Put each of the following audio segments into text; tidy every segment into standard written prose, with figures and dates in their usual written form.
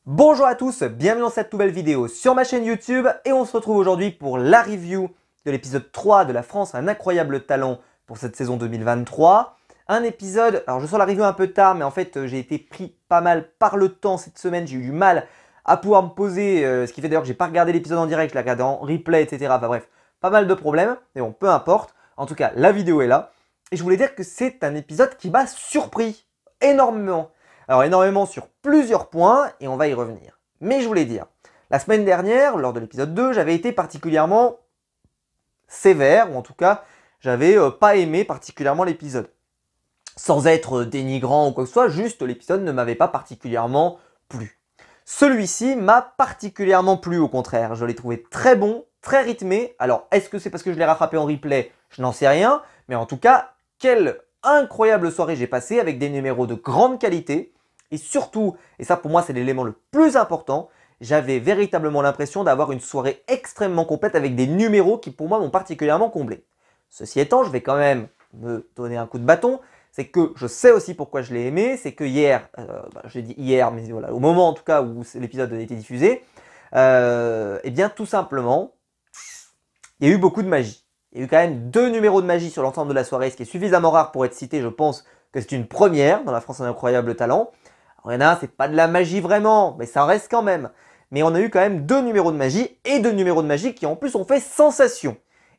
Bonjour à tous, bienvenue dans cette nouvelle vidéo sur ma chaîne YouTube et on se retrouve aujourd'hui pour la review de l'épisode 3 de La France a un incroyable talent pour cette saison 2023. Un épisode, alors je sors la review un peu tard mais en fait j'ai été pris pas mal par le temps cette semaine, j'ai eu du mal à pouvoir me poser, ce qui fait d'ailleurs que j'ai pas regardé l'épisode en direct, je l'ai regardé en replay etc. Enfin bref, pas mal de problèmes, mais bon peu importe, en tout cas la vidéo est là. Et je voulais dire que c'est un épisode qui m'a surpris énormément. Alors énormément sur plusieurs points et on va y revenir. Mais je voulais dire, la semaine dernière, lors de l'épisode 2, j'avais été particulièrement sévère, ou en tout cas, j'avais pas aimé particulièrement l'épisode. Sans être dénigrant ou quoi que ce soit, juste l'épisode ne m'avait pas particulièrement plu. Celui-ci m'a particulièrement plu au contraire, je l'ai trouvé très bon, très rythmé. Alors est-ce que c'est parce que je l'ai rattrapé en replay? Je n'en sais rien, mais en tout cas, quelle incroyable soirée j'ai passée avec des numéros de grande qualité. Et surtout, et ça pour moi c'est l'élément le plus important, j'avais véritablement l'impression d'avoir une soirée extrêmement complète avec des numéros qui pour moi m'ont particulièrement comblé. Ceci étant, je vais quand même me donner un coup de bâton, c'est que je sais aussi pourquoi je l'ai aimé, c'est que hier, j'ai dit hier, mais voilà, au moment en tout cas où l'épisode a été diffusé, et bien tout simplement, il y a eu beaucoup de magie. Il y a eu quand même 2 numéros de magie sur l'ensemble de la soirée, ce qui est suffisamment rare pour être cité, je pense que c'est une première dans La France a un incroyable talent. Alors, il y en a un, c'est pas de la magie vraiment, mais ça reste quand même. Mais on a eu quand même 2 numéros de magie et 2 numéros de magie qui en plus ont fait sensation.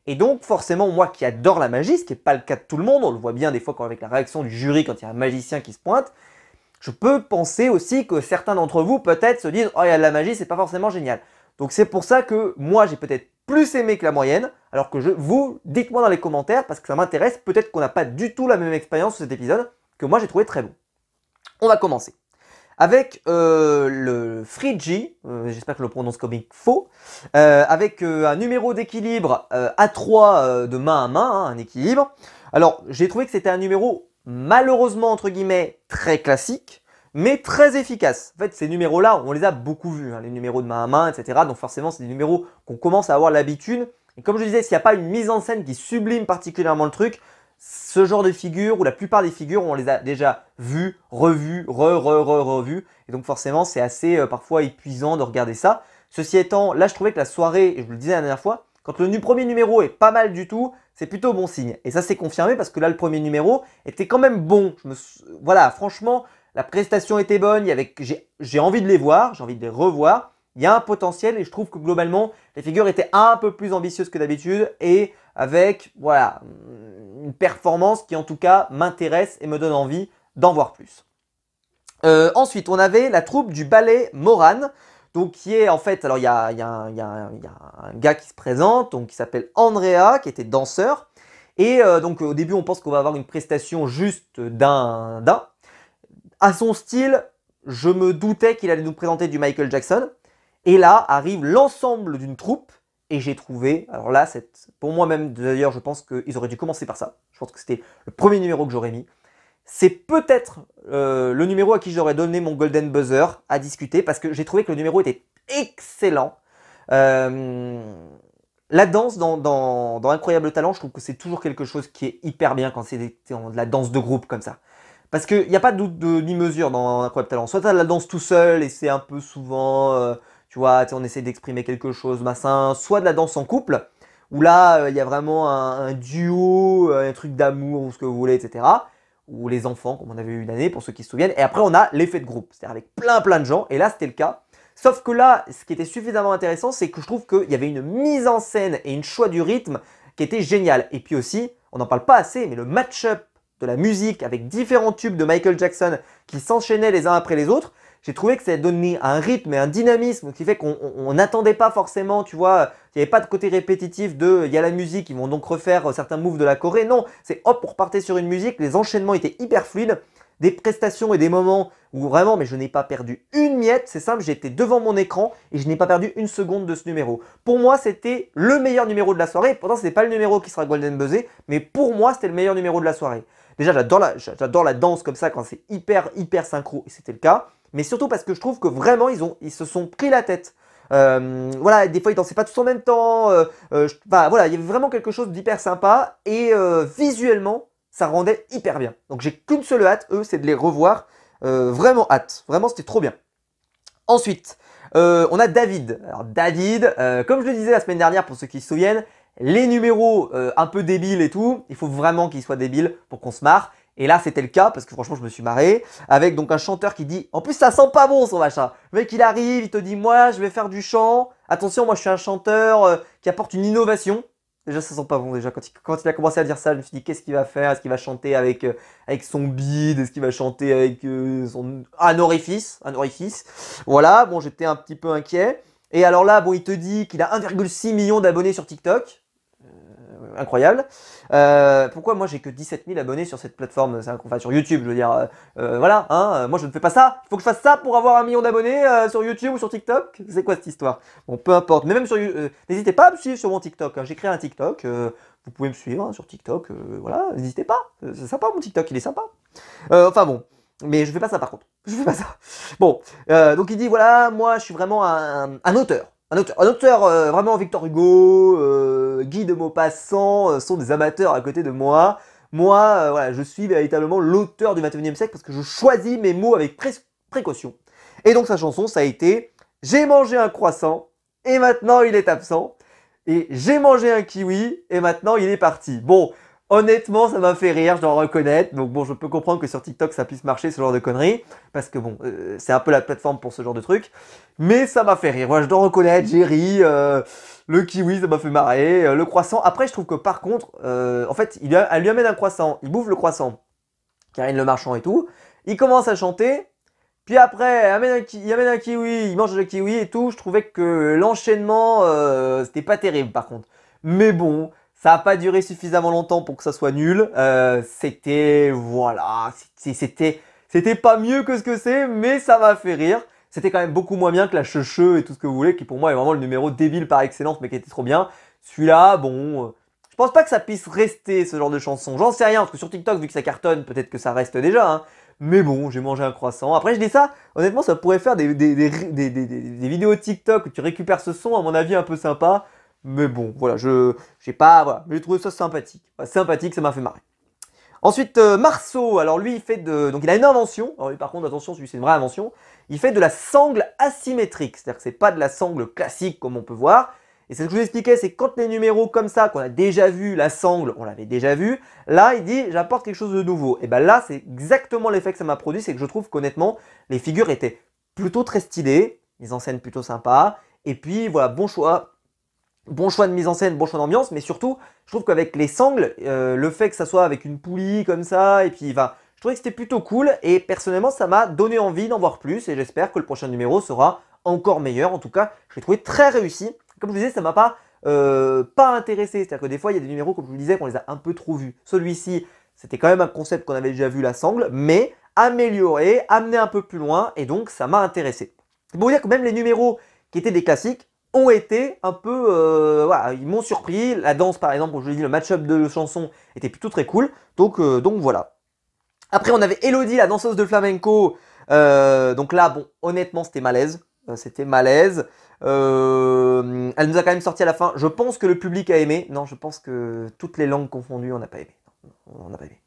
Et donc forcément moi qui adore la magie, ce qui n'est pas le cas de tout le monde, on le voit bien des fois avec la réaction du jury quand il y a un magicien qui se pointe, je peux penser aussi que certains d'entre vous peut-être se disent « Oh il y a de la magie, c'est pas forcément génial ». Donc c'est pour ça que moi j'ai peut-être plus aimé que la moyenne, alors que vous, dites-moi dans les commentaires parce que ça m'intéresse, peut-être qu'on n'a pas du tout la même expérience sur cet épisode, que moi j'ai trouvé très bon. On va commencer avec le Frigi, j'espère que je le prononce comme il faut, avec un numéro d'équilibre à 3 de main à main, hein, un équilibre. Alors j'ai trouvé que c'était un numéro malheureusement entre guillemets très classique, mais très efficace. En fait ces numéros-là, on les a beaucoup vus, hein, les numéros de main à main, etc. Donc forcément c'est des numéros qu'on commence à avoir l'habitude. Et comme je disais, s'il n'y a pas une mise en scène qui sublime particulièrement le truc, ce genre de figures, ou la plupart des figures, on les a déjà vues, revues, revues. Et donc forcément, c'est assez parfois épuisant de regarder ça. Ceci étant, là je trouvais que la soirée, et je vous le disais la dernière fois, quand le premier numéro est pas mal du tout, c'est plutôt bon signe. Et ça s'est confirmé parce que là le premier numéro était quand même bon. Voilà, franchement, la prestation était bonne, j'ai envie de les voir, j'ai envie de les revoir. Il y a un potentiel et je trouve que globalement, les figures étaient un peu plus ambitieuses que d'habitude et avec, voilà, une performance qui en tout cas m'intéresse et me donne envie d'en voir plus. Ensuite, on avait la troupe du ballet Morane, donc qui est en fait, alors il y a un gars qui se présente, donc qui s'appelle Andrea, qui était danseur, et donc au début on pense qu'on va avoir une prestation juste d'un. À son style, je me doutais qu'il allait nous présenter du Michael Jackson, et là arrive l'ensemble d'une troupe. Et j'ai trouvé, alors là, pour moi même d'ailleurs, je pense qu'ils auraient dû commencer par ça. Je pense que c'était le premier numéro que j'aurais mis. C'est peut-être le numéro à qui j'aurais donné mon golden buzzer à discuter parce que j'ai trouvé que le numéro était excellent. La danse dans Incroyable Talent, je trouve que c'est toujours quelque chose qui est hyper bien quand c'est de la danse de groupe comme ça. Parce qu'il n'y a pas de demi-mesure dans Incroyable Talent. Soit tu as la danse tout seul et c'est un peu souvent... tu vois, on essaie d'exprimer quelque chose, massin, soit de la danse en couple, où là, il y a vraiment un duo, un truc d'amour, ou ce que vous voulez, etc. Ou les enfants, comme on avait eu une année, pour ceux qui se souviennent. Et après, on a l'effet de groupe, c'est-à-dire avec plein de gens. Et là, c'était le cas. Sauf que là, ce qui était suffisamment intéressant, c'est que je trouve qu'il y avait une mise en scène et une choix du rythme qui était génial. Et puis aussi, on n'en parle pas assez, mais le match-up de la musique avec différents tubes de Michael Jackson qui s'enchaînaient les uns après les autres, j'ai trouvé que ça donnait un rythme et un dynamisme qui fait qu'on n'attendait pas forcément, tu vois, il n'y avait pas de côté répétitif de il y a la musique, ils vont donc refaire certains moves de la Corée. Non, c'est hop, on repartait sur une musique, les enchaînements étaient hyper fluides, des prestations et des moments où vraiment, mais je n'ai pas perdu une miette, c'est simple, j'étais devant mon écran et je n'ai pas perdu une seconde de ce numéro. Pour moi, c'était le meilleur numéro de la soirée, pourtant ce n'est pas le numéro qui sera Golden Buzzé, mais pour moi, c'était le meilleur numéro de la soirée. Déjà, j'adore la danse comme ça quand c'est hyper synchro, et c'était le cas. Mais surtout parce que je trouve que vraiment, ils se sont pris la tête. Voilà, des fois, ils dansaient pas tous en même temps. Voilà, il y avait vraiment quelque chose d'hyper sympa. Et visuellement, ça rendait hyper bien. Donc, j'ai qu'une seule hâte, c'est de les revoir. Vraiment hâte. Vraiment, c'était trop bien. Ensuite, on a David. Alors David, comme je le disais la semaine dernière pour ceux qui se souviennent, les numéros un peu débiles et tout, il faut vraiment qu'ils soient débiles pour qu'on se marre. Et là c'était le cas parce que franchement je me suis marré avec donc un chanteur qui dit, en plus ça sent pas bon son machin. Le mec il arrive, il te dit moi je vais faire du chant. Attention, moi je suis un chanteur qui apporte une innovation. Déjà ça sent pas bon déjà quand il a commencé à dire ça, je me suis dit qu'est-ce qu'il va faire? Est-ce qu'il va chanter avec son bide? Est-ce qu'il va chanter avec un orifice? Un orifice. Voilà, bon j'étais un petit peu inquiet. Et alors là, bon il te dit qu'il a 1,6 million d'abonnés sur TikTok. Incroyable. Pourquoi moi j'ai que 17 000 abonnés sur cette plateforme, enfin sur YouTube, je veux dire, voilà, hein, moi je ne fais pas ça, il faut que je fasse ça pour avoir 1 million d'abonnés sur YouTube ou sur TikTok, c'est quoi cette histoire? Bon, peu importe, mais même sur n'hésitez pas à me suivre sur mon TikTok, hein. J'ai créé un TikTok, vous pouvez me suivre hein, sur TikTok, voilà, n'hésitez pas, c'est sympa mon TikTok, il est sympa. Enfin bon, mais je fais pas ça par contre, je fais pas ça. Bon, donc il dit voilà, moi je suis vraiment un auteur. Un auteur vraiment Victor Hugo, Guy de Maupassant sont des amateurs à côté de moi. Moi, voilà, je suis véritablement l'auteur du 21e siècle parce que je choisis mes mots avec précaution. Et donc sa chanson, ça a été « J'ai mangé un croissant et maintenant il est absent » et « J'ai mangé un kiwi et maintenant il est parti ». Bon, honnêtement, ça m'a fait rire, je dois reconnaître. Donc bon, je peux comprendre que sur TikTok, ça puisse marcher ce genre de conneries. Parce que bon, c'est un peu la plateforme pour ce genre de trucs. Mais ça m'a fait rire. Voilà, je dois reconnaître, j'ai ri. Le kiwi, ça m'a fait marrer. Le croissant. Après, je trouve que par contre, en fait, elle lui amène un croissant. Il bouffe le croissant. Karine Le Marchand et tout. Il commence à chanter. Puis après, il amène un kiwi. Il mange le kiwi et tout. Je trouvais que l'enchaînement, c'était pas terrible par contre. Mais bon... Ça n'a pas duré suffisamment longtemps pour que ça soit nul. Voilà, c'était pas mieux que ce que c'est, mais ça m'a fait rire. C'était quand même beaucoup moins bien que la cheucheu et tout ce que vous voulez, qui pour moi est vraiment le numéro débile par excellence, mais qui était trop bien. Celui-là, bon, je pense pas que ça puisse rester ce genre de chanson. J'en sais rien, parce que sur TikTok, vu que ça cartonne, peut-être que ça reste déjà, hein. Mais bon, j'ai mangé un croissant. Après, je dis ça, honnêtement, ça pourrait faire des vidéos TikTok où tu récupères ce son, à mon avis, un peu sympa. Mais bon, voilà, voilà, j'ai trouvé ça sympathique. Enfin, sympathique, ça m'a fait marrer. Ensuite, Marceau, alors lui, donc il a une invention. Alors lui, par contre, attention, celui c'est une vraie invention. Il fait de la sangle asymétrique, c'est-à-dire que c'est pas de la sangle classique comme on peut voir. Et c'est ce que je vous expliquais, c'est quand les numéros comme ça, qu'on a déjà vu, la sangle, on l'avait déjà vu. Là, il dit, j'apporte quelque chose de nouveau. Et ben là, c'est exactement l'effet que ça m'a produit, c'est que je trouve qu'honnêtement, les figures étaient plutôt très stylées, les en scène plutôt sympas. Et puis voilà, bon choix. Bon choix de mise en scène, bon choix d'ambiance, mais surtout, je trouve qu'avec les sangles, le fait que ça soit avec une poulie comme ça, et puis, enfin, je trouvais que c'était plutôt cool, et personnellement, ça m'a donné envie d'en voir plus, et j'espère que le prochain numéro sera encore meilleur. En tout cas, je l'ai trouvé très réussi. Comme je vous disais, ça m'a pas intéressé, c'est-à-dire que des fois, il y a des numéros, comme je vous disais, qu'on les a un peu trop vus. Celui-ci, c'était quand même un concept qu'on avait déjà vu, la sangle, mais amélioré, amené un peu plus loin, et donc ça m'a intéressé. C'est pour vous dire que même les numéros qui étaient des classiques, ont été un peu, voilà, ils m'ont surpris. La danse par exemple, comme je vous l'ai dit, le match-up de chansons était plutôt très cool. Donc voilà. Après on avait Elodie, la danseuse de flamenco. Donc là, bon, honnêtement c'était malaise. C'était malaise. Elle nous a quand même sorti à la fin. Je pense que le public a aimé. Non, je pense que toutes les langues confondues, on n'a pas aimé. On n'a pas aimé.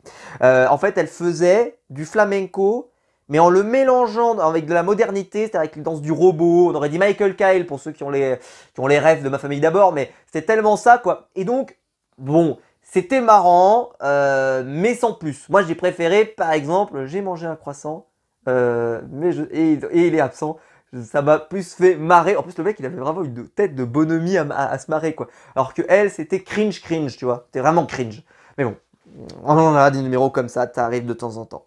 En fait, elle faisait du flamenco, mais en le mélangeant avec de la modernité, c'est-à-dire avec les danses du robot. On aurait dit Michael Kyle pour ceux qui ont les rêves de Ma famille d'abord, mais c'était tellement ça, quoi. Et donc, bon, c'était marrant, mais sans plus. Moi, j'ai préféré, par exemple, j'ai mangé un croissant, et il est absent. Ça m'a plus fait marrer. En plus, le mec, il avait vraiment une tête de bonhomie à se marrer, quoi. Alors que elle, c'était cringe, tu vois. C'était vraiment cringe. Mais bon, on en a des numéros comme ça, ça arrive de temps en temps.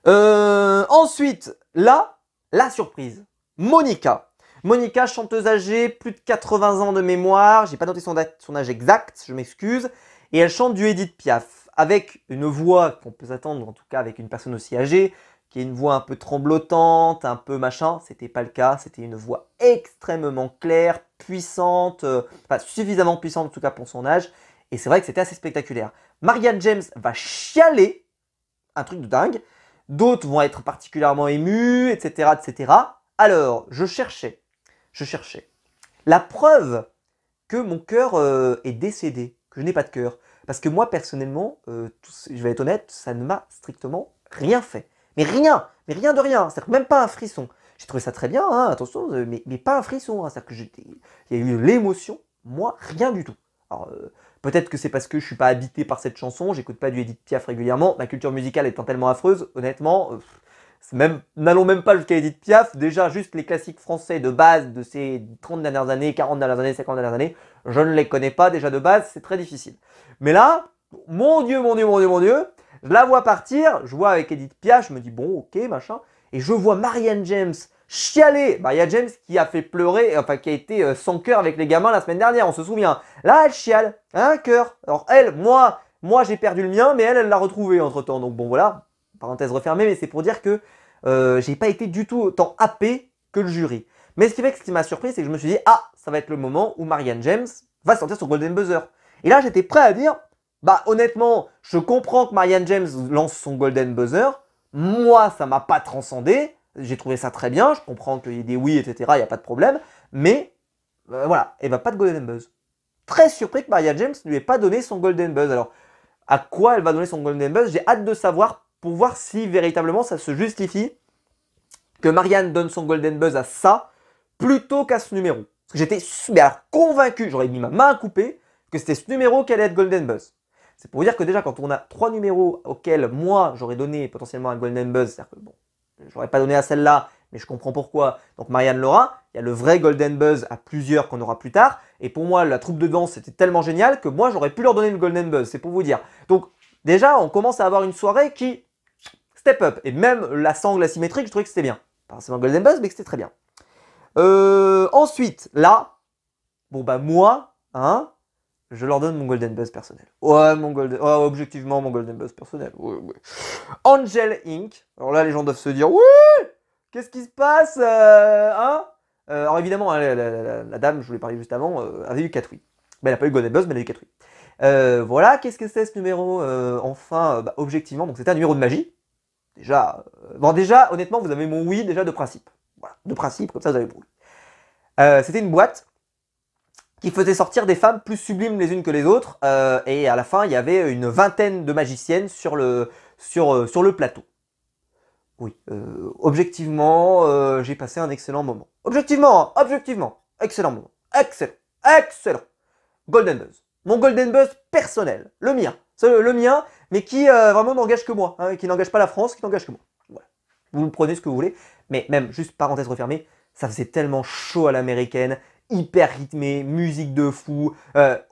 Ensuite, là, la surprise. Monica. Monica, chanteuse âgée, plus de 80 ans de mémoire. J'ai pas noté son âge exact, je m'excuse. Et elle chante du Edith Piaf. Avec une voix qu'on peut s'attendre, en tout cas avec une personne aussi âgée, qui est une voix un peu tremblotante, un peu machin. C'était pas le cas, c'était une voix extrêmement claire, puissante, enfin suffisamment puissante en tout cas pour son âge. Et c'est vrai que c'était assez spectaculaire. Marianne James va chialer, un truc de dingue. D'autres vont être particulièrement émus, etc., etc. Alors, je cherchais la preuve que mon cœur est décédé, que je n'ai pas de cœur. Parce que moi, personnellement, je vais être honnête, ça ne m'a strictement rien fait. Mais rien de rien, c'est-à-dire même pas un frisson. J'ai trouvé ça très bien, hein, attention, mais pas un frisson. Hein, c'est-à-dire que il y a eu l'émotion, moi, rien du tout. Alors, peut-être que c'est parce que je suis pas habité par cette chanson, j'écoute pas du Edith Piaf régulièrement, ma culture musicale étant tellement affreuse, honnêtement, n'allons même pas jusqu'à Edith Piaf, déjà juste les classiques français de base de ces 30 dernières années, 40 dernières années, 50 dernières années, je ne les connais pas déjà de base, c'est très difficile. Mais là, mon Dieu, mon Dieu, mon Dieu, mon Dieu, je la vois partir, je vois avec Edith Piaf, je me dis bon, ok, machin, et je vois Marianne James chialer. Marianne James qui a fait pleurer, enfin qui a été sans cœur avec les gamins la semaine dernière, on se souvient. Là, elle chiale, un cœur. Alors elle, moi j'ai perdu le mien, mais elle l'a retrouvé entre temps. Donc bon voilà, parenthèse refermée, mais c'est pour dire que j'ai pas été du tout autant happé que le jury. Mais ce qui m'a surpris, c'est que je me suis dit, ah, ça va être le moment où Marianne James va sortir son Golden Buzzer. Et là, j'étais prêt à dire, bah honnêtement, je comprends que Marianne James lance son Golden Buzzer. Moi, ça m'a pas transcendé. J'ai trouvé ça très bien. Je comprends qu'il y ait des oui, etc. Il n'y a pas de problème. Mais voilà, et bah pas de Golden Buzz. Très surpris que Marianne James ne lui ait pas donné son Golden Buzz. Alors, à quoi elle va donner son Golden Buzz? J'ai hâte de savoir pour voir si véritablement ça se justifie que Marianne donne son Golden Buzz à ça plutôt qu'à ce numéro. Parce que j'étais convaincu, j'aurais mis ma main à couper, que c'était ce numéro qui allait être Golden Buzz. C'est pour vous dire que déjà quand on a 3 numéros auxquels moi j'aurais donné potentiellement un Golden Buzz, c'est-à-dire que bon, j'aurais pas donné à celle-là, mais je comprends pourquoi. Donc Marianne l'aura, il y a le vrai Golden Buzz à plusieurs qu'on aura plus tard, et pour moi la troupe de danse c'était tellement génial que moi j'aurais pu leur donner le Golden Buzz, c'est pour vous dire. Donc déjà on commence à avoir une soirée qui step up, et même la sangle asymétrique je trouvais que c'était bien. Pas forcément Golden Buzz mais que c'était très bien. Ensuite, là, bon bah moi, hein, je leur donne mon Golden Buzz personnel. Ouais, objectivement, mon Golden Buzz personnel. Ouais, ouais. Angel Inc. Alors là, les gens doivent se dire, oui, qu'est-ce qui se passe, hein alors évidemment, hein, la dame, je vous l'ai parlé juste avant, avait eu 4 oui. Mais elle n'a pas eu Golden Buzz, mais elle a eu 4 oui. Voilà, qu'est-ce que c'est ce numéro enfin, bah, objectivement, donc c'était un numéro de magie. Déjà, bon déjà, honnêtement, vous avez mon oui déjà de principe. Voilà, de principe, comme ça vous avez pour oui. C'était une boîte qui faisait sortir des femmes plus sublimes les unes que les autres, et à la fin, il y avait une vingtaine de magiciennes sur le plateau. Oui, objectivement, j'ai passé un excellent moment. Objectivement, excellent moment. Excellent. Golden Buzz. Mon Golden Buzz personnel, le mien. C'est le mien, mais qui vraiment n'engage que moi, hein, qui n'engage pas la France, qui n'engage que moi. Voilà. Vous prenez ce que vous voulez, mais même, juste parenthèse refermée, ça faisait tellement chaud à l'américaine, hyper rythmé, musique de fou,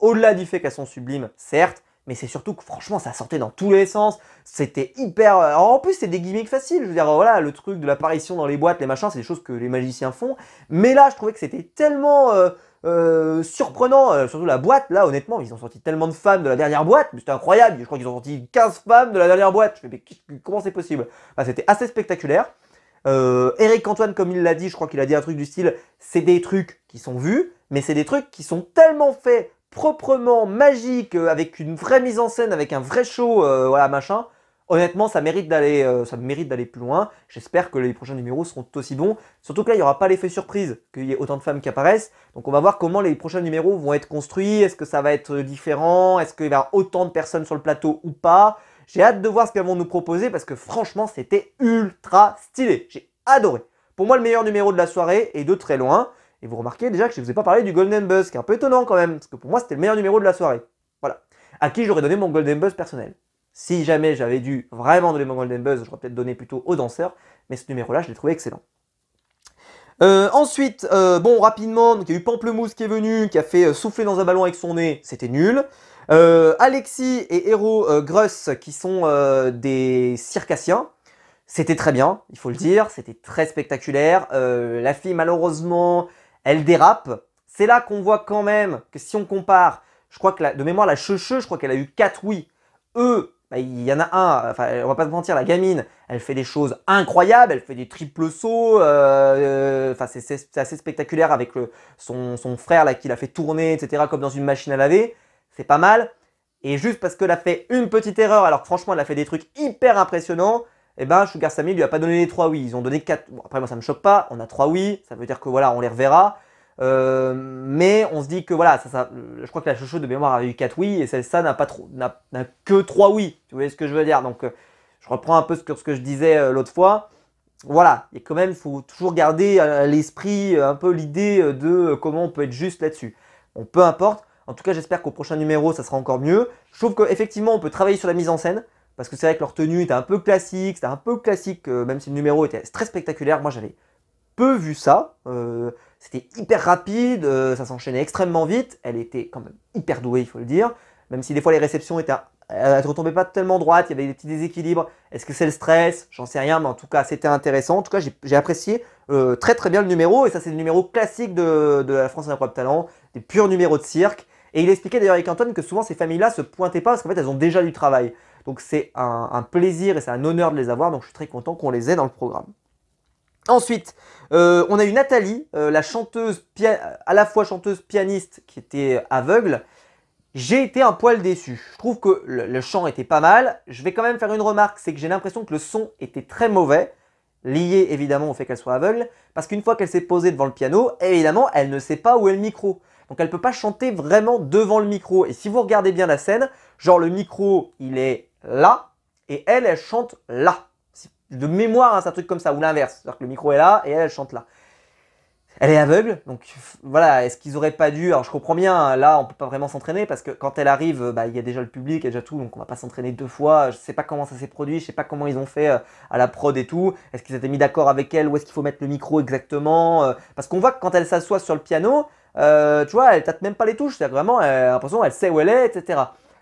au-delà du fait qu'elles sont sublimes, certes, mais c'est surtout que franchement ça sortait dans tous les sens, c'était hyper... Alors, en plus c'est des gimmicks faciles, je veux dire voilà, le truc de l'apparition dans les boîtes, les machins, c'est des choses que les magiciens font, mais là je trouvais que c'était tellement surprenant, surtout la boîte, là honnêtement ils ont sorti tellement de femmes de la dernière boîte, c'était incroyable, je crois qu'ils ont sorti 15 femmes de la dernière boîte, je fais mais comment c'est possible? Enfin, c'était assez spectaculaire. Eric Antoine, comme il l'a dit, je crois qu'il a dit un truc du style, c'est des trucs qui sont vus, mais c'est des trucs qui sont tellement faits proprement, magiques, avec une vraie mise en scène, avec un vrai show, voilà, machin. Honnêtement, ça mérite d'aller plus loin. J'espère que les prochains numéros seront aussi bons. Surtout que là, il n'y aura pas l'effet surprise qu'il y ait autant de femmes qui apparaissent. Donc on va voir comment les prochains numéros vont être construits. Est-ce que ça va être différent? Est-ce qu'il va y avoir autant de personnes sur le plateau ou pas? J'ai hâte de voir ce qu'elles vont nous proposer parce que franchement, c'était ultra stylé. J'ai adoré. Pour moi, le meilleur numéro de la soirée est de très loin. Et vous remarquez déjà que je ne vous ai pas parlé du Golden Buzz, qui est un peu étonnant quand même. Parce que pour moi, c'était le meilleur numéro de la soirée. Voilà. À qui j'aurais donné mon Golden Buzz personnel. Si jamais j'avais dû vraiment donner mon Golden Buzz, j'aurais peut-être donné plutôt aux danseurs. Mais ce numéro-là, je l'ai trouvé excellent. Ensuite, bon, rapidement, donc, il y a eu Pamplemousse qui est venu, qui a fait souffler dans un ballon avec son nez. C'était nul. Alexis et Hero Gruss qui sont des circassiens. C'était très bien, il faut le dire, c'était très spectaculaire. La fille malheureusement, elle dérape. C'est là qu'on voit quand même que si on compare, je crois que de mémoire la Checheux, je crois qu'elle a eu 4 oui. Eux, bah, il y en a un, enfin on va pas se mentir, la gamine, elle fait des choses incroyables, elle fait des triples sauts, enfin c'est assez spectaculaire avec son frère là qui l'a fait tourner, etc. comme dans une machine à laver. C'est pas mal. Et juste parce qu'elle a fait une petite erreur, alors que franchement elle a fait des trucs hyper impressionnants, et ben Sugar Sammy lui a pas donné les 3 oui. Ils ont donné 4. Bon, après moi ça me choque pas, on a 3 oui, ça veut dire que voilà, on les reverra. Mais on se dit que voilà, je crois que la chouchou de mémoire avait eu 4 oui, et celle-là n'a que 3 oui. Tu vois ce que je veux dire? Donc je reprends un peu ce que je disais l'autre fois. voilà, et quand même, il faut toujours garder à l'esprit un peu l'idée de comment on peut être juste là-dessus. Bon, peu importe. En tout cas, j'espère qu'au prochain numéro, ça sera encore mieux. Je trouve qu'effectivement, on peut travailler sur la mise en scène. Parce que c'est vrai que leur tenue était un peu classique. C'était un peu classique, même si le numéro était très spectaculaire. Moi, j'avais peu vu ça. C'était hyper rapide. Ça s'enchaînait extrêmement vite. Elle était quand même hyper douée, il faut le dire. Même si des fois, les réceptions étaient elle ne retombait pas tellement droite, il y avait des petits déséquilibres. Est-ce que c'est le stress? J'en sais rien, mais en tout cas, c'était intéressant. En tout cas, j'ai apprécié très très bien le numéro. Et ça, c'est le numéro classique de la France Incroyable Talent, des purs numéros de cirque. Et il expliquait d'ailleurs avec Antoine que souvent ces familles-là se pointaient pas parce qu'en fait, elles ont déjà du travail. Donc c'est un plaisir et c'est un honneur de les avoir. Donc je suis très content qu'on les ait dans le programme. Ensuite, on a eu Nathalie, la chanteuse, à la fois chanteuse pianiste qui était aveugle. J'ai été un poil déçu. Je trouve que le chant était pas mal. Je vais quand même faire une remarque, c'est que j'ai l'impression que le son était très mauvais, lié évidemment au fait qu'elle soit aveugle, parce qu'une fois qu'elle s'est posée devant le piano, évidemment, elle ne sait pas où est le micro. Donc elle ne peut pas chanter vraiment devant le micro. Et si vous regardez bien la scène, genre le micro, il est là, et elle chante là. De mémoire, hein, c'est un truc comme ça, ou l'inverse. C'est-à-dire que le micro est là, et elle chante là. Elle est aveugle, donc voilà, est-ce qu'ils auraient pas dû... Alors je comprends bien, hein, là on peut pas vraiment s'entraîner parce que quand elle arrive, bah, il y a déjà le public, il y a déjà tout, donc on va pas s'entraîner deux fois. Je sais pas comment ça s'est produit, je sais pas comment ils ont fait à la prod et tout. Est-ce qu'ils s'étaient mis d'accord avec elle, où est-ce qu'il faut mettre le micro exactement parce qu'on voit que quand elle s'assoit sur le piano, tu vois, elle tâte même pas les touches, c'est-à-dire vraiment, elle a l'impression qu'elle sait où elle est, etc.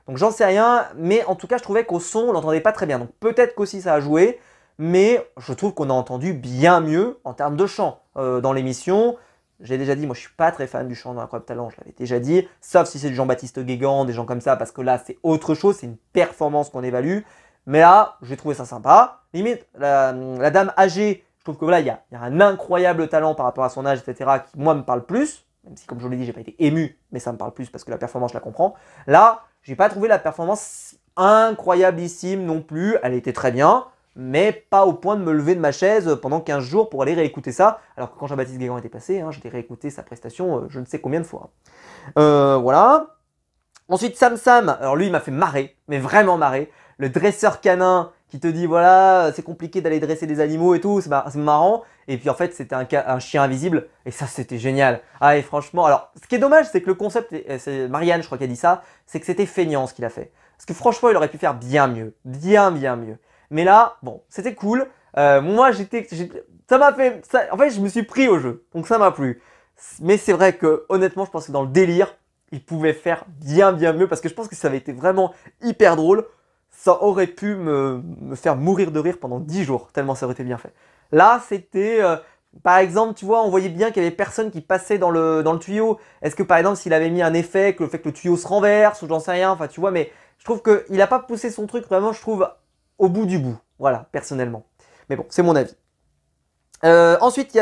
Donc j'en sais rien, mais en tout cas je trouvais qu'au son on l'entendait pas très bien, donc peut-être qu'aussi ça a joué. Mais je trouve qu'on a entendu bien mieux en termes de chant dans l'émission. J'ai déjà dit, moi je suis pas très fan du chant dans Incroyable Talent, je l'avais déjà dit, sauf si c'est du Jean-Baptiste Guégan, des gens comme ça, parce que là c'est autre chose, c'est une performance qu'on évalue. Mais là, j'ai trouvé ça sympa. Limite, la dame âgée, je trouve que voilà, il y a un incroyable talent par rapport à son âge, etc., qui moi me parle plus, même si comme je vous l'ai dit, j'ai pas été ému, mais ça me parle plus parce que la performance, je la comprends. Là, j'ai pas trouvé la performance incroyablissime non plus, elle était très bien, mais pas au point de me lever de ma chaise pendant 15 jours pour aller réécouter ça, alors que quand Jean-Baptiste Guégan était passé, hein, j'ai réécouté sa prestation je ne sais combien de fois. Voilà. Ensuite, Sam Sam, alors lui il m'a fait marrer, mais vraiment marrer. Le dresseur canin qui te dit voilà, c'est compliqué d'aller dresser des animaux et tout, c'est marrant. Et puis en fait, c'était un chien invisible, et ça c'était génial. Ah, et franchement, alors ce qui est dommage, c'est que le concept, c'est Marianne, je crois qui a dit ça, c'est que c'était feignant ce qu'il a fait. Parce que franchement, il aurait pu faire bien mieux, bien mieux. Mais là, bon, c'était cool. Moi, ça m'a fait, en fait, je me suis pris au jeu, donc ça m'a plu. Mais c'est vrai que honnêtement, je pense que dans le délire, il pouvait faire bien mieux parce que je pense que ça avait été vraiment hyper drôle. Ça aurait pu me faire mourir de rire pendant 10 jours, tellement ça aurait été bien fait. Là, c'était... par exemple, tu vois, on voyait bien qu'il y avait personne qui passait dans le tuyau. Est-ce que par exemple, s'il avait mis un effet, que le fait que le tuyau se renverse ou j'en sais rien, enfin tu vois, mais je trouve qu'il n'a pas poussé son truc vraiment, je trouve, au bout du bout. Voilà, personnellement. Mais bon, c'est mon avis. Ensuite, il y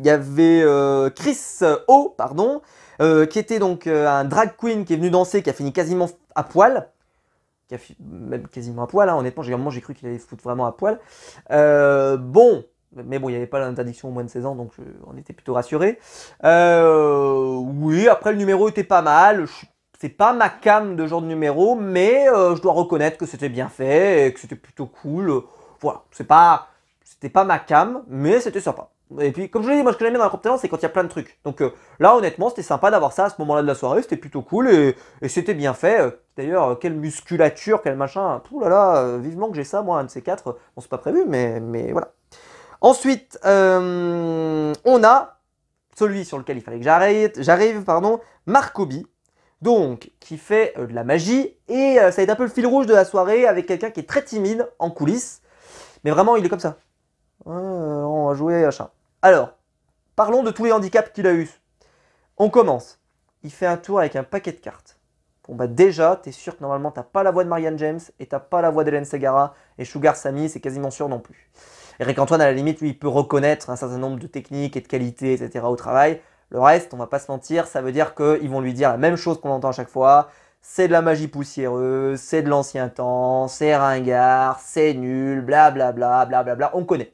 avait Chris O, pardon, qui était donc un drag queen qui est venu danser, qui a fini quasiment à poil. Même quasiment à poil, hein. Honnêtement, j'ai cru qu'il allait se foutre vraiment à poil. Bon, mais bon, il n'y avait pas l'interdiction au moins de 16 ans, donc on était plutôt rassurés. Oui, après le numéro était pas mal. C'est pas ma came de genre de numéro, mais je dois reconnaître que c'était bien fait et que c'était plutôt cool. Voilà, c'était pas ma came, mais c'était sympa. Et puis, comme je l'ai dit, moi ce que j'aime bien dans la Incroyable Talent, c'est quand il y a plein de trucs. Donc là, honnêtement, c'était sympa d'avoir ça à ce moment-là de la soirée, c'était plutôt cool et c'était bien fait. D'ailleurs, quelle musculature, quel machin. Pouh là là, vivement que j'ai ça, moi, un de ces quatre. Bon, c'est pas prévu, mais voilà. Ensuite, on a celui sur lequel il fallait que j'arrive, Marcobi. Donc, qui fait de la magie, et ça va être un peu le fil rouge de la soirée avec quelqu'un qui est très timide en coulisses, mais vraiment il est comme ça. On va jouer à chat. Alors, parlons de tous les handicaps qu'il a eu. On commence. Il fait un tour avec un paquet de cartes. Bon bah déjà, t'es sûr que normalement t'as pas la voix de Marianne James, et t'as pas la voix d'Hélène Segara, et Sugar Sammy, c'est quasiment sûr non plus. Eric Antoine, à la limite, lui, il peut reconnaître un certain nombre de techniques et de qualités, etc. au travail. Le reste, on va pas se mentir, ça veut dire qu'ils vont lui dire la même chose qu'on entend à chaque fois. C'est de la magie poussiéreuse, c'est de l'ancien temps, c'est ringard, c'est nul, blablabla, blablabla. On connaît.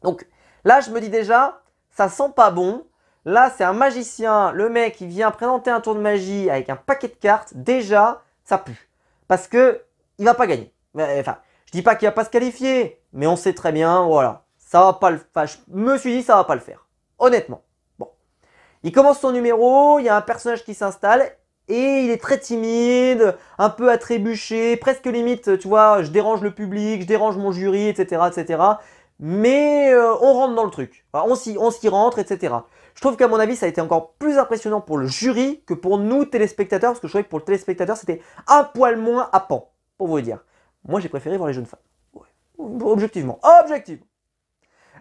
Donc là, je me dis déjà, ça sent pas bon. Là, c'est un magicien, le mec qui vient présenter un tour de magie avec un paquet de cartes. Déjà, ça pue. Parce que il va pas gagner. Enfin, je dis pas qu'il va pas se qualifier, mais on sait très bien, voilà, ça va pas le faire. Je me suis dit, ça va pas le faire. Honnêtement. Bon. Il commence son numéro, il y a un personnage qui s'installe et il est très timide, un peu à trébucher, presque limite, tu vois, je dérange le public, je dérange mon jury, etc., etc. Mais on rentre dans le truc. Enfin, on s'y rentre, etc. Je trouve qu'à mon avis, ça a été encore plus impressionnant pour le jury que pour nous téléspectateurs, parce que je trouvais que pour le téléspectateur, c'était un poil moins happant, pour vous le dire. Moi, j'ai préféré voir les jeunes femmes. Ouais. Objectivement. Objectivement.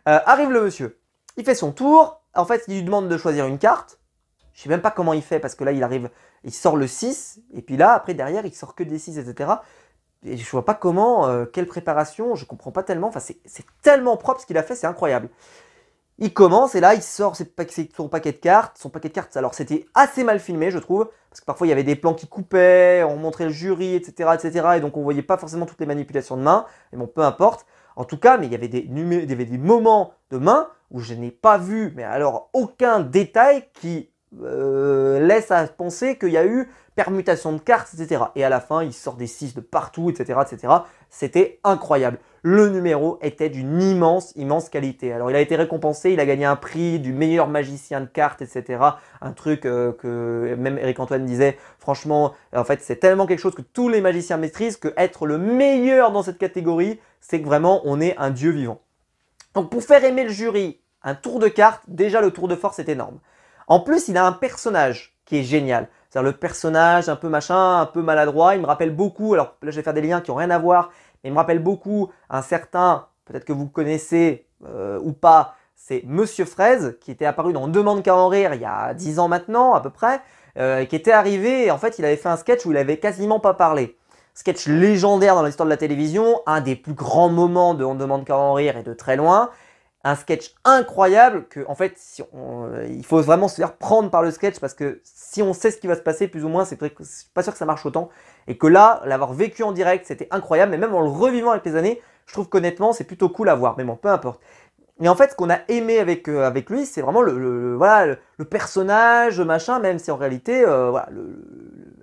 Arrive le monsieur. Il fait son tour. En fait, il lui demande de choisir une carte. Je sais même pas comment il fait, parce que là, il arrive, il sort le 6. Et puis là, après, derrière, il sort que des 6, etc. Et je vois pas comment, quelle préparation, je comprends pas tellement. Enfin, c'est tellement propre ce qu'il a fait, c'est incroyable. Il commence et là, il sort son paquet de cartes. Son paquet de cartes, alors c'était assez mal filmé, je trouve. Parce que parfois, il y avait des plans qui coupaient, on montrait le jury, etc., etc. Et donc, on voyait pas forcément toutes les manipulations de main. Mais bon, peu importe. En tout cas, mais il y avait des moments de main où je n'ai pas vu, mais alors, aucun détail qui laisse à penser qu'il y a eu permutation de cartes, etc. Et à la fin, il sort des 6 de partout, etc., etc. C'était incroyable. Le numéro était d'une immense, immense qualité. Alors, il a été récompensé, il a gagné un prix du meilleur magicien de cartes, etc. Un truc que même Eric Antoine disait, franchement, en fait, c'est tellement quelque chose que tous les magiciens maîtrisent que être le meilleur dans cette catégorie, c'est que vraiment, on est un dieu vivant. Donc, pour faire aimer le jury, un tour de cartes, déjà le tour de force est énorme. En plus, il a un personnage qui est génial. C'est-à-dire le personnage un peu machin, un peu maladroit. Il me rappelle beaucoup, alors là je vais faire des liens qui n'ont rien à voir, mais il me rappelle beaucoup un certain, peut-être que vous connaissez ou pas, c'est Monsieur Fraise, qui était apparu dans Demande qu'à en rire il y a 10 ans maintenant à peu près, qui était arrivé et en fait il avait fait un sketch où il avait quasiment pas parlé. Sketch légendaire dans l'histoire de la télévision, un des plus grands moments de On demande qu'à en rire et de très loin. Un sketch incroyable que, en fait, il faut vraiment se faire prendre par le sketch parce que si on sait ce qui va se passer, plus ou moins, c'est pas sûr que ça marche autant. Et que là, l'avoir vécu en direct, c'était incroyable. Mais même en le revivant avec les années, je trouve qu'honnêtement, c'est plutôt cool à voir. Mais bon, peu importe. Et en fait, ce qu'on a aimé avec lui, c'est vraiment voilà, le personnage, machin, même si en réalité, voilà,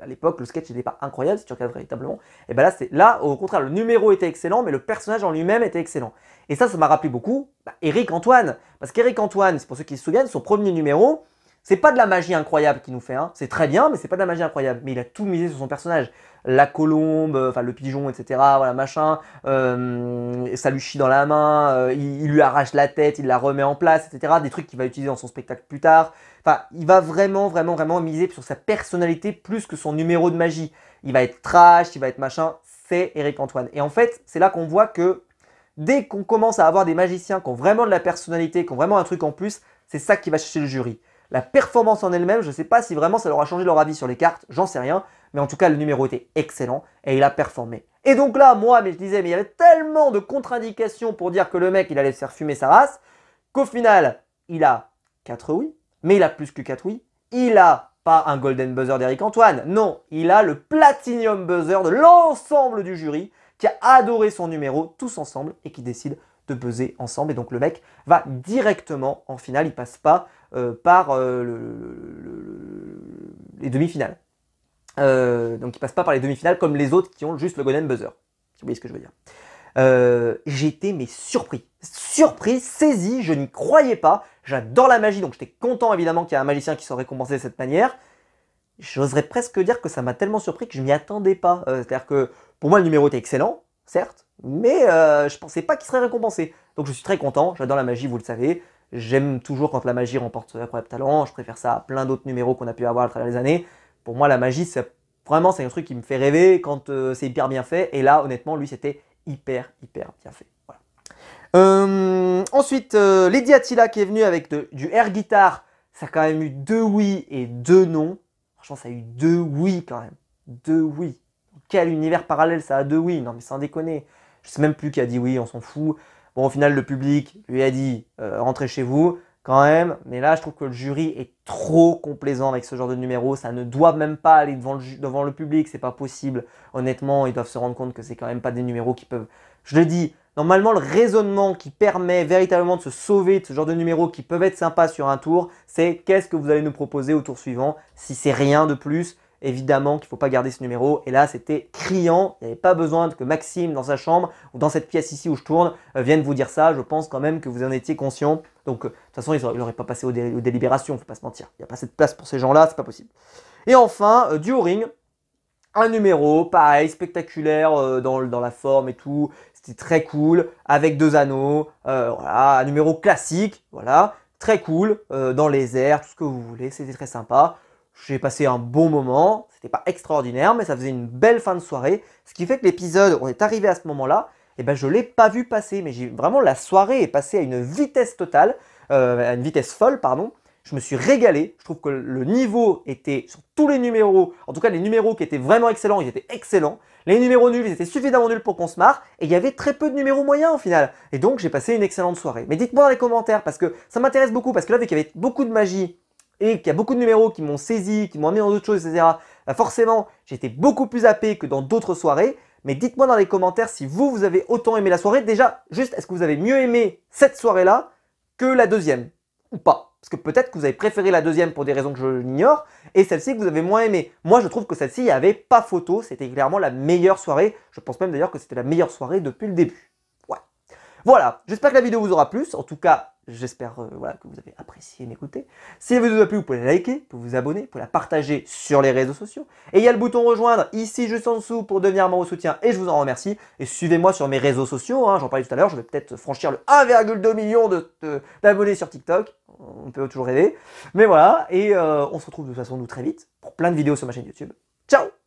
à l'époque, le sketch n'était pas incroyable, si tu regardes véritablement. Et ben là, au contraire, le numéro était excellent, mais le personnage en lui-même était excellent. Et ça m'a rappelé beaucoup Eric Antoine. Parce qu'Eric Antoine, c'est pour ceux qui se souviennent, son premier numéro, c'est pas de la magie incroyable qu'il nous fait. Hein. C'est très bien, mais c'est pas de la magie incroyable. Mais il a tout misé sur son personnage. La colombe, enfin le pigeon, etc. Voilà, machin. Ça lui chie dans la main. Il lui arrache la tête, il la remet en place, etc. Des trucs qu'il va utiliser dans son spectacle plus tard. Enfin, il va vraiment, vraiment, vraiment miser sur sa personnalité plus que son numéro de magie. Il va être trash, il va être machin. C'est Eric Antoine. Et en fait, c'est là qu'on voit que dès qu'on commence à avoir des magiciens qui ont vraiment de la personnalité, qui ont vraiment un truc en plus, c'est ça qui va chercher le jury. La performance en elle-même, je ne sais pas si vraiment ça leur a changé leur avis sur les cartes, j'en sais rien. Mais en tout cas, le numéro était excellent et il a performé. Et donc là, moi, mais je disais, mais il y avait tellement de contre-indications pour dire que le mec, il allait se faire fumer sa race, qu'au final, il a 4 oui, mais il a plus que 4 oui. Il a pas un golden buzzer d'Eric Antoine, non, il a le platinum buzzer de l'ensemble du jury qui a adoré son numéro tous ensemble et qui décide de buzzer ensemble. Et donc le mec va directement en finale, il passe pas par les demi-finales. Donc il passe pas par les demi-finales comme les autres qui ont juste le golden buzzer. Si vous voyez ce que je veux dire. J'étais mais surpris, saisi, je n'y croyais pas. J'adore la magie, donc j'étais content évidemment qu'il y ait un magicien qui soit récompensé de cette manière. J'oserais presque dire que ça m'a tellement surpris que je m'y attendais pas. C'est-à-dire que pour moi le numéro était excellent, certes, mais je pensais pas qu'il serait récompensé. Donc je suis très content, j'adore la magie, vous le savez. J'aime toujours quand la magie remporte Incroyable Talent, je préfère ça à plein d'autres numéros qu'on a pu avoir à travers les années. Pour moi la magie, c'est un truc qui me fait rêver quand c'est hyper bien fait. Et là honnêtement, lui c'était hyper bien fait. Voilà. Ensuite, Lady Attila qui est venue avec du air guitar, ça a quand même eu 2 oui et 2 non. Franchement, ça a eu 2 oui quand même. 2 oui. Quel univers parallèle ça a 2 oui? Non mais sans déconner. Je sais même plus qui a dit oui, on s'en fout. Bon, au final, le public lui a dit rentrez chez vous quand même. Mais là, je trouve que le jury est trop complaisant avec ce genre de numéro. Ça ne doit même pas aller devant le public. C'est pas possible. Honnêtement, ils doivent se rendre compte que c'est quand même pas des numéros qui peuvent... Je le dis, normalement, le raisonnement qui permet véritablement de se sauver de ce genre de numéros qui peuvent être sympas sur un tour, c'est qu'est-ce que vous allez nous proposer au tour suivant. Si c'est rien de plus, évidemment qu'il ne faut pas garder ce numéro. Et là, c'était criant. Il n'y avait pas besoin que Maxime, dans sa chambre, ou dans cette pièce ici où je tourne, vienne vous dire ça. Je pense quand même que vous en étiez conscient. Donc, de toute façon, il n'aurait pas passé aux délibérations, il ne faut pas se mentir. Il n'y a pas assez de place pour ces gens-là, c'est pas possible. Et enfin, duo ring. Un numéro, pareil, spectaculaire dans la forme et tout. C'était très cool, avec 2 anneaux. Voilà, un numéro classique, voilà. Très cool, dans les airs, tout ce que vous voulez. C'était très sympa. J'ai passé un bon moment. C'était pas extraordinaire, mais ça faisait une belle fin de soirée. Ce qui fait que l'épisode, on est arrivé à ce moment-là, et ben je l'ai pas vu passer. Mais vraiment, la soirée est passée à une vitesse totale, à une vitesse folle, pardon. Je me suis régalé, je trouve que le niveau était sur tous les numéros, en tout cas les numéros qui étaient vraiment excellents, ils étaient excellents. Les numéros nuls, ils étaient suffisamment nuls pour qu'on se marre, et il y avait très peu de numéros moyens au final. Et donc j'ai passé une excellente soirée. Mais dites-moi dans les commentaires, parce que ça m'intéresse beaucoup, parce que là vu qu'il y avait beaucoup de magie, et qu'il y a beaucoup de numéros qui m'ont saisi, qui m'ont amené dans d'autres choses, etc. Bah forcément, j'étais beaucoup plus happé que dans d'autres soirées. Mais dites-moi dans les commentaires si vous avez autant aimé la soirée. Déjà, juste, est-ce que vous avez mieux aimé cette soirée-là que la deuxième? Ou pas? Parce que peut-être que vous avez préféré la deuxième pour des raisons que je l'ignore, et celle-ci que vous avez moins aimé. Moi, je trouve que celle-ci, il n'y avait pas photo, c'était clairement la meilleure soirée. Je pense même d'ailleurs que c'était la meilleure soirée depuis le début. Ouais. Voilà, j'espère que la vidéo vous aura plu. En tout cas, j'espère voilà, que vous avez apprécié m'écouter. Si la vidéo vous a plu, vous pouvez la liker, vous pouvez vous abonner, vous pouvez la partager sur les réseaux sociaux. Et il y a le bouton rejoindre ici juste en dessous pour devenir membre au soutien, et je vous en remercie. Et suivez-moi sur mes réseaux sociaux, hein, j'en parlais tout à l'heure, je vais peut-être franchir le 1,2 million d'abonnés sur TikTok. On peut toujours rêver. Mais voilà, et on se retrouve de toute façon nous très vite pour plein de vidéos sur ma chaîne YouTube. Ciao!